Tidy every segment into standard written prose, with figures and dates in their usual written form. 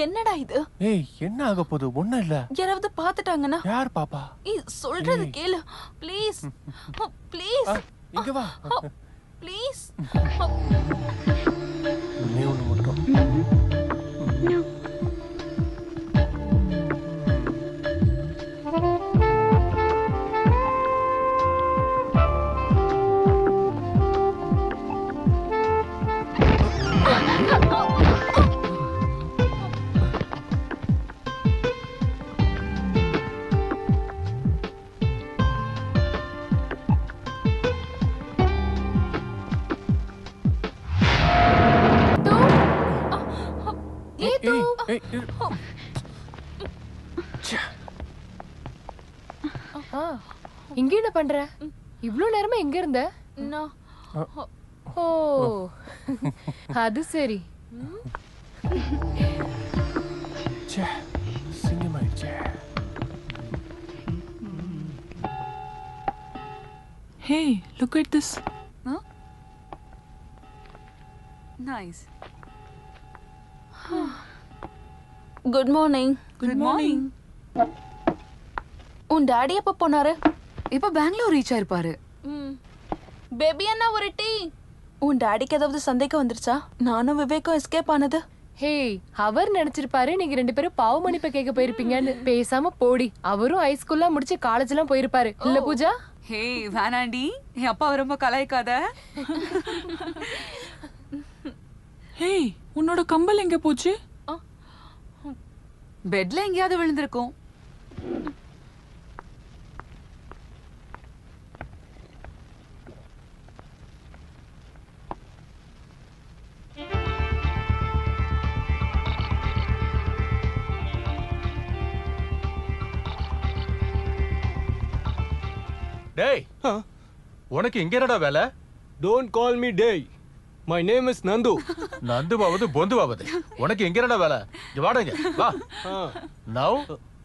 என்னடா இது? ஏய் என்ன ஆக போகுது? ஒண்ணும் இல்ல. யாராவது பாத்துட்டாங்கன்னா? யார் பாப்பா? சொல்றது கேளு ப்ளீஸ். ப்ளீஸ் இங்க வா. ப்ளீஸ். நீ ஒண்ணு மட்டும். இங்க என்ன பண்ற? இவ்ளோ நேரமா எங்க இருந்த? ஓ அது சரி. Hey, look at this. Huh? Nice. Good morning. Good morning. உன் டாடி எப்ப போனாரு? இப்ப பெங்களூர் ரீச் ஆயிருப்பாரு. பேபி அண்ணா ஒரு டீ. உன் டாடிக்கு ஏதாவது சந்தேகம் வந்துருச்சா? நானும் விவேக்கும் எஸ்கேப் ஆனது. ஹே, அவர் நினைச்சிருப்பாரு நீங்க ரெண்டு பேரும் பாவ மன்னிப்பு கேட்க போயிருப்பீங்கன்னு. பேசாம போடி. அவரும் ஹைஸ்கூல்லாம் முடிச்சு காலேஜ் எல்லாம் போயிருப்பாரு. இல்ல பூஜா? ஹே வேணாண்டி, என் அப்பா ரொம்ப கலாய்க்காத. ஹே, உன்னோட கம்பல் எங்க போச்சு? பெட்ல எங்கயாவது விழுந்திருக்கும். டேய், உனக்கு இங்க என்னடா வேலை? Don't call me Day. My name is Nandu. நந்துவாவது பொந்துவாவது உனக்கு எங்க என்னடா வேலை? இங்க வாடங்க வா. Now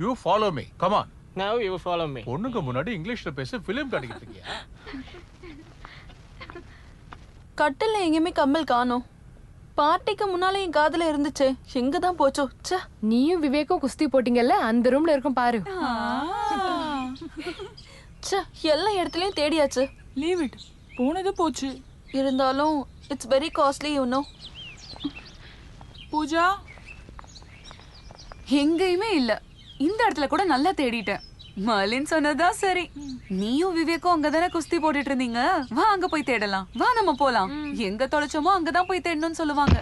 you follow me. Come on. Now you follow me. பொண்ணுங்க முன்னாடி இங்கிலீஷ்ல பேச ஃபிலிம் காட்டிக்கிட்டு இருக்கியா? கட்டில எங்கேயுமே கம்மல் காணோம். பார்ட்டிக்கு முன்னால என் காதுல இருந்துச்சே, எங்க தான் போச்சோ? ச்சே. நீயும் விவேக்கும் குஸ்தி போட்டீங்கல்ல, அந்த ரூம்ல இருக்கும் பாரு. ச்சே, எல்லா இடத்துலயும் தேடியாச்சு. Leave it. போனது போச்சு. இருந்தாலும் it's very costly, you know. Pooja எங்கேயுமே இல்ல. இந்த இடத்துல கூட நல்லா தேடிட்டேன். மலின் சொன்னதா சரி. நீயும் விவேக்கும் அங்கதானே குஸ்தி போட்டுட்டு இருந்தீங்க. வா அங்க போய் தேடலாம். வா நம்ம போலாம். எங்க தொலைச்சோமோ அங்கதான் போய் தேடணும்னு சொல்லுவாங்க.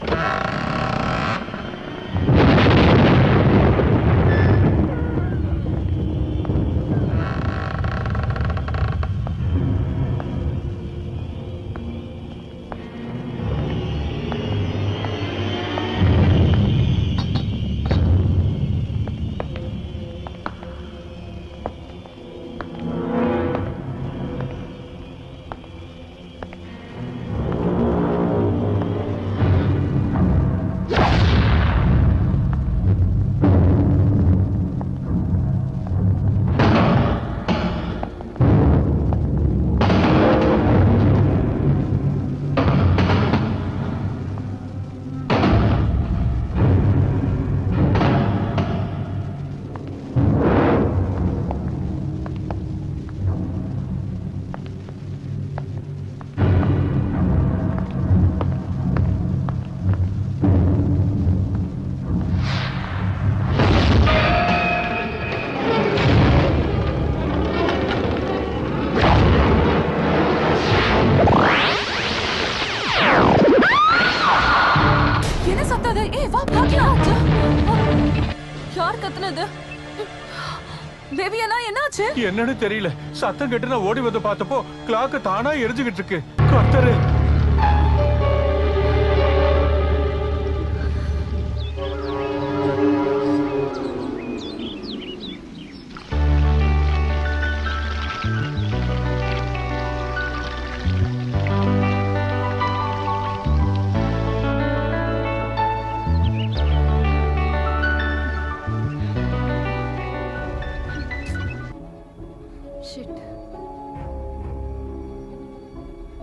என்னன்னு தெரியல. சத்தம் கேட்டு நான் ஓடி வந்து பார்த்தப்போ கிளாக் தானா எரிஞ்சுகிட்டு இருக்கு. கர்த்தரே,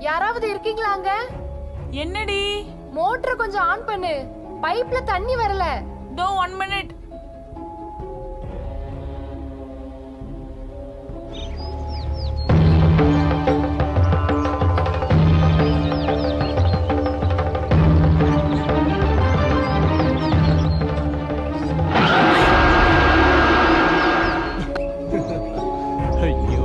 யாராவது இருக்கீங்களாங்க? என்னடி? மோட்டர் கொஞ்சம் ஆன் பண்ணு. பைப்ல தண்ணி வரல. தோ 1 minute. ஐயோ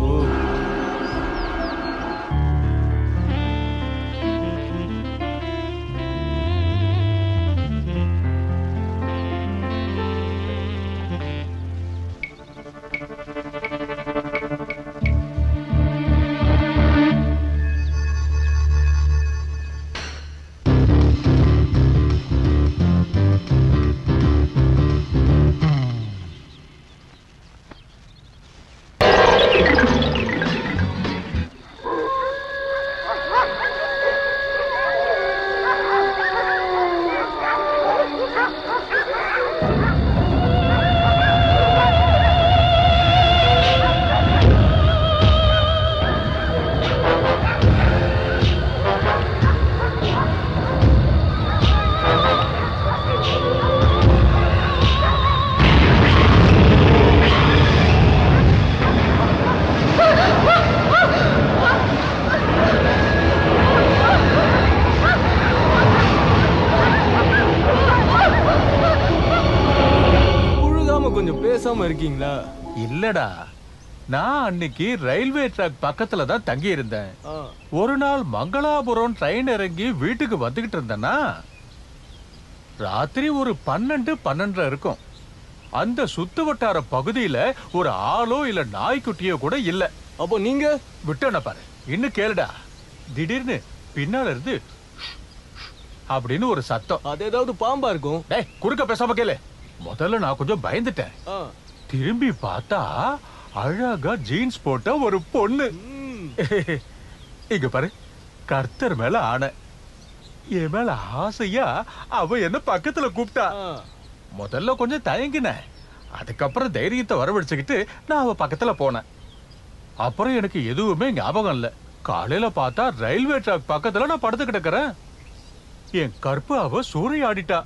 புழுகாம கொஞ்சம் பேசாம இருக்கீங்களா? இல்லடா, நான் அன்னைக்கு ரயில்வே ட்ராக் பக்கத்துல தான் தங்கி இருந்தேன். ஆ, ஒரு நாள் மங்களாபுரம் ட்ரெயின் இறங்கி வீட்டுக்கு வந்துகிட்டு இருந்தேன்னா ராத்திரி ஒரு 12:30 இருக்கும். அந்த சுத்து வட்டார பகுதியில ஒரு ஆளோ இல்ல நாய்க்குட்டியோ கூட இல்ல. அப்போ நீங்க விட்டன பாரு, இன்னும் கேளுடா. திடீர்னு பின்னால இருந்து அப்படின்னு ஒரு சத்தம். அது ஏதாவது பாம்பா இருக்கும். டேய், குறுக்க பேசாம கேளு. முதல்ல நான் கொஞ்சம் பயந்துட்டேன். ஆ, திரும்பி பார்த்தா அழகா ஜீன்ஸ் போட்ட ஒரு பொண்ணு. ம், இங்க பாரு, கர்த்தர் மேல ஆணை, என் மேல ஆசையா அவ என்ன பக்கத்துல கூப்பிட்டா. ஆ. முதல்ல கொஞ்சம் தயங்கினேன். அதுக்கப்புறம் தைரியத்தை வரவழைச்சுக்கிட்டு நான் அவ பக்கத்துல போனேன். அப்புறம் எனக்கு எதுவுமே ஞாபகம் இல்ல. காலையில பார்த்தா ரயில்வே ட்ராக் பக்கத்துல நான் படுத்து கிடக்குறேன். என் கற்பு அவ சூறையாடிட்டா.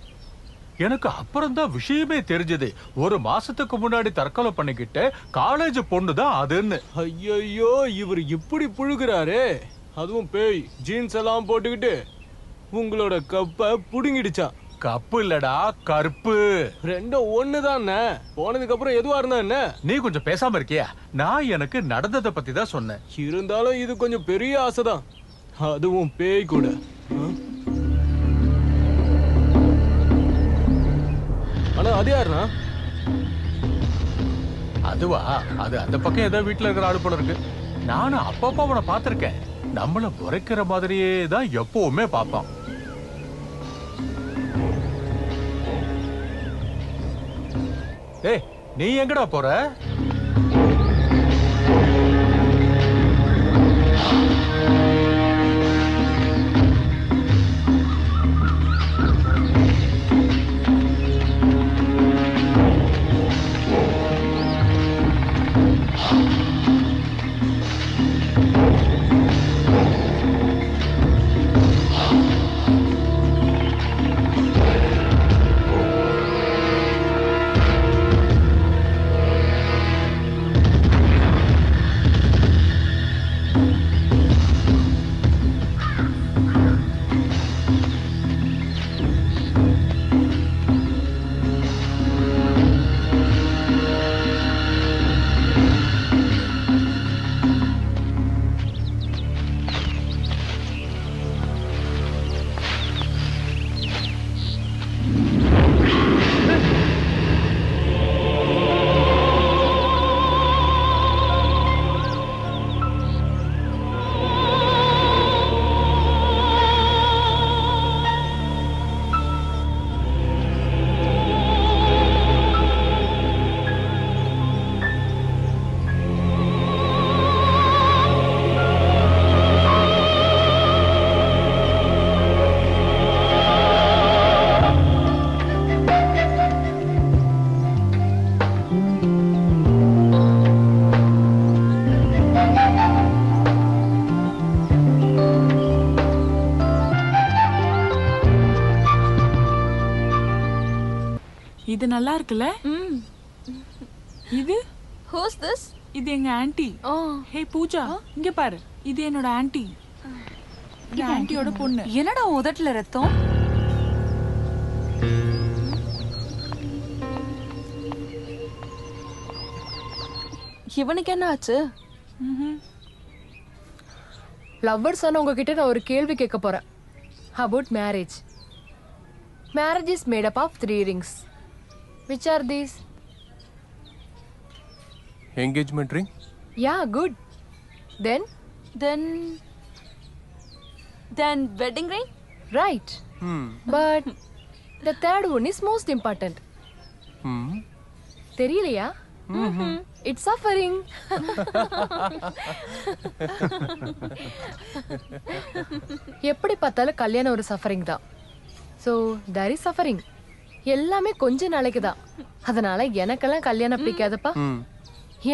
எனக்கு அப்புறம் தான் விஷயமே தெரிஞ்சது. ஒரு மாசத்துக்கு முன்னாடி தற்கொலை பண்ணிக்கிட்ட காலேஜ் பொண்ணு தான் அதுன்னு. ஐயையோ, இவர் இப்படி புழுகுறாரே. அதுவும் பேய் ஜீன்ஸ் எல்லாம் போட்டுக்கிட்டு உங்களோட கப்ப புடுங்கிடுச்சா? கப்பு இல்லடா, கற்பு. ரெண்டும் ஒண்ணுதானே. போனதுக்கு அப்புறம் எதுவா இருந்தா என்ன? நீ கொஞ்சம் பேசாம இருக்கியா? நான் எனக்கு நடந்ததை பத்தி தான் சொன்னேன். இருந்தாலும் இது கொஞ்சம் பெரிய ஆசைதான். அதுவும் பேய் கூட. ஆ? ஆனா அது யாருனா? அதுவா, அது அந்த பக்கம் ஏதோ வீட்டுல இருக்கிற ஆளு போல இருக்கு. நானும் அப்பப்போ அவனை பார்த்திருக்கேன். நம்மள முறைக்கிற மாதிரியே தான் எப்பவுமே பார்ப்பான். ஏய், நீ எங்கடா போற? இது நல்லா இருக்குல்ல? ம். இது ஹூஸ் திஸ்? இது எங்க ஆன்ட்டி. ஓ. ஹே பூஜா, இங்க பாரு. இது என்னோட ஆன்ட்டி. இது ஆன்ட்டியோட பொண்ணு. என்னடா உதட்டுல ரத்தம்? இவனுக்கு என்ன ஆச்சு? லவ்வர்ஸ் ஆன உங்ககிட்ட நான் ஒரு கேள்வி கேட்க போறேன். About marriage. Marriage is made up of 3 rings. Which are these? Engagement ring. Yeah, good. Then? Then wedding ring? Right. But the third one is most important. தெரியலையா? It's suffering. எப்படி பார்த்தாலும் கல்யாணம் ஒரு சஃபரிங் தான். So there is suffering. எல்லாமே கொஞ்ச நாளைக்கு தான். அதனால எனக்கெல்லாம் கல்யாணம் பிடிக்காதப்பா.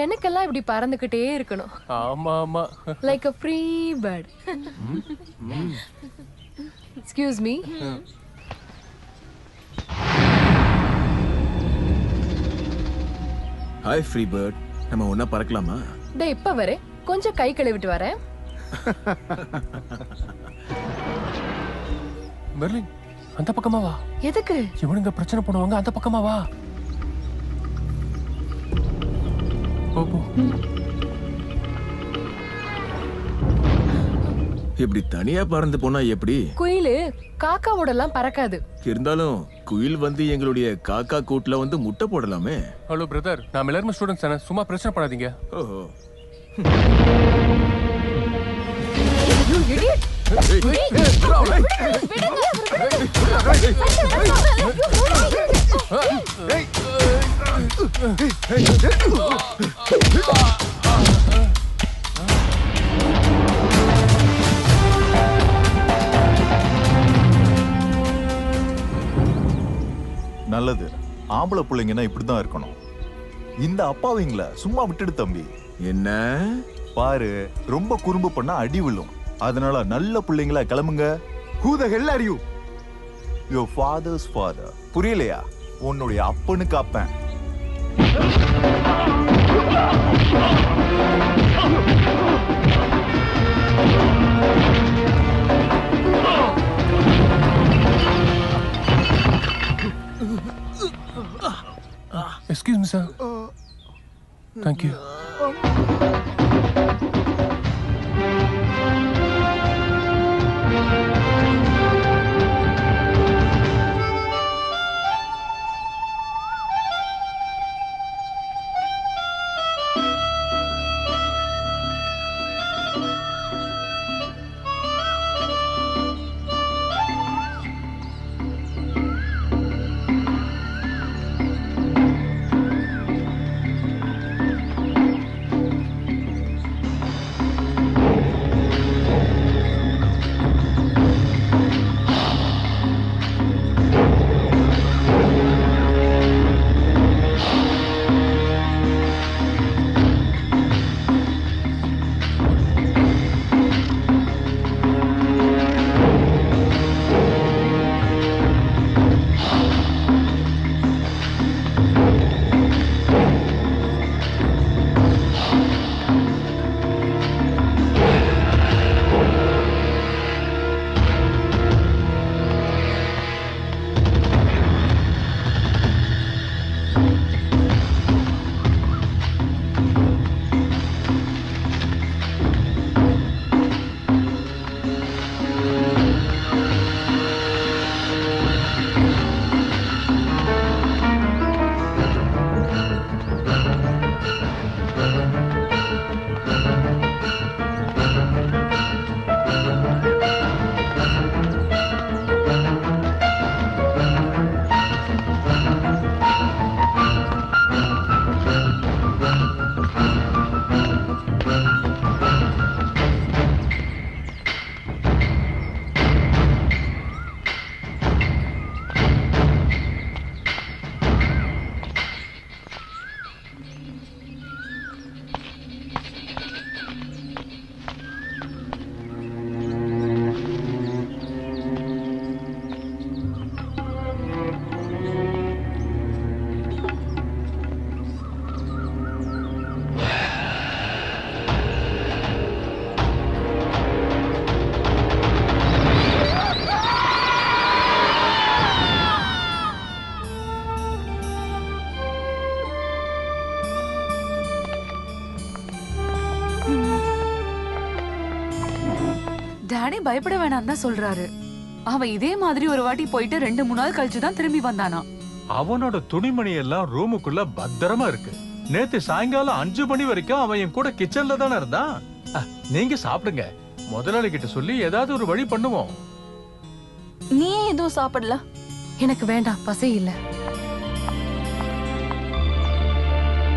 எனக்கெல்லாம் இப்படி பறந்துகிட்டே இருக்கணும். ஆமா ஆமா. Like a free bird. Excuse me. Hi free bird, நம்ம ஒண்ணா பறக்கலாமா? டேய் இப்ப வரே, கொஞ்சம் கை கழுவிட்டு வரேன். மெர்லின், அந்த பக்கமா வா. எதுக்கு? இவனுங்க பிரச்சனை பண்ணுவாங்க, அந்த பக்கமா வா. போ போ. இப்படி தனியா பறந்து போனா எப்படி? குயிலு காக்காவோட எல்லாம் பறக்காது. இருந்தாலும் குயில் வந்து எங்களுடைய காக்கா கூட்டுல வந்து முட்டை போடலாமே. ஹலோ பிரதர், நான் எல்லாரும் ஸ்டூடெண்ட்ஸ் தானே, சும்மா பிரச்சனை பண்ணாதீங்க. ஓஹோ. You idiot! நல்லது. ஆம்பளை பிள்ளைங்கன்னா இப்படிதான் இருக்கணும். இந்த அப்பாவிங்கள சும்மா விட்டுடு தம்பி. என்ன பாரு, ரொம்ப குறும்பு பண்ணா அடி விழும். அதனால நல்ல பிள்ளைங்களா கிளம்புங்க. Who the hell are you? Your father's father. புரியலையா? உன்னுடைய அப்பனுக்கு அப்பன். Excuse me, sir. Thank you. Daddy பயப்பட வேணாம் தான் சொல்றாரு. அவன் இதே மாதிரி ஒரு வாட்டி போயிட்டு 2-3 நாள் கழிச்சுதான் திரும்பி வந்தானா. அவனோட துணிமணி எல்லாம் ரூமுக்குள்ள பத்திரமா இருக்கு. நேத்து சாயங்காலம் 5 மணி வரைக்கும் அவன் என் கூட கிச்சன்ல தானே இருந்தான். நீங்க சாப்பிடுங்க. முதலாளி கிட்ட சொல்லி ஏதாவது ஒரு வழி பண்ணுவோம். நீ எதுவும் சாப்பிடல? எனக்கு வேண்டாம், பசி இல்ல.